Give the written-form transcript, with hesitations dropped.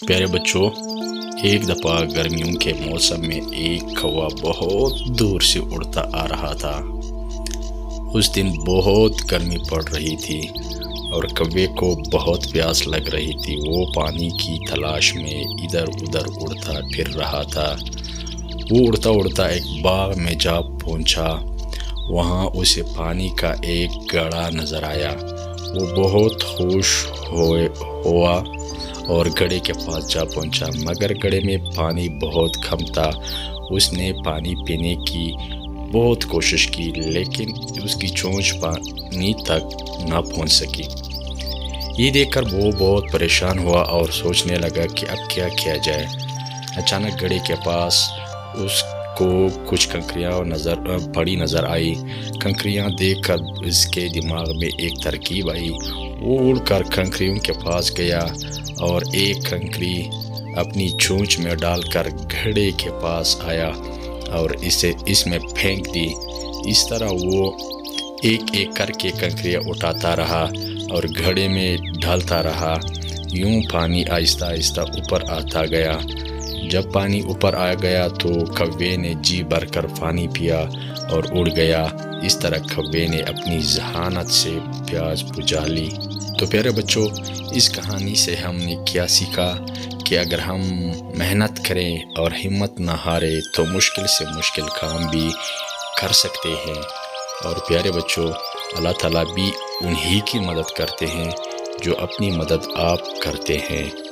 پیارے بچوں، ایک دفعہ گرمیوں کے موسم میں ایک کوا بہت دور سے اڑتا آ رہا تھا۔ اس دن بہت گرمی پڑ رہی تھی اور کوے کو بہت پیاس لگ رہی تھی۔ وہ پانی کی تلاش میں ادھر ادھر اڑتا پھر رہا تھا۔ وہ اڑتا اڑتا ایک باغ میں جا پہنچا۔ وہاں اسے پانی کا ایک گڑھا نظر آیا۔ وہ بہت خوش ہوا اور گڑھے کے پاس جا پہنچا، مگر گڑھے میں پانی بہت کم تھا۔ اس نے پانی پینے کی بہت کوشش کی، لیکن اس کی چونچ پانی تک نہ پہنچ سکی۔ یہ دیکھ کر وہ بہت پریشان ہوا اور سوچنے لگا کہ اب کیا کیا جائے۔ اچانک گڑھے کے پاس اس کو کچھ کنکریاں پڑی نظر آئی۔ کنکریاں دیکھ کر اس کے دماغ میں ایک ترکیب آئی۔ وہ اڑ کر کنکریوں کے پاس گیا اور ایک کنکری اپنی چونچ میں ڈال کر گھڑے کے پاس آیا اور اسے اس میں پھینک دی۔ اس طرح وہ ایک ایک کر کے کنکریاں اٹھاتا رہا اور گھڑے میں ڈالتا رہا۔ یوں پانی آہستہ آہستہ اوپر آتا گیا۔ جب پانی اوپر آ گیا تو کوے نے جی بھر کر پانی پیا اور اڑ گیا۔ اس طرح کوے نے اپنی ذہانت سے پیاس بجھا لی۔ تو پیارے بچوں، اس کہانی سے ہم نے کیا سیکھا کہ اگر ہم محنت کریں اور ہمت نہ ہارے تو مشکل سے مشکل کام بھی کر سکتے ہیں۔ اور پیارے بچوں، اللہ تعالیٰ بھی انہی کی مدد کرتے ہیں جو اپنی مدد آپ کرتے ہیں۔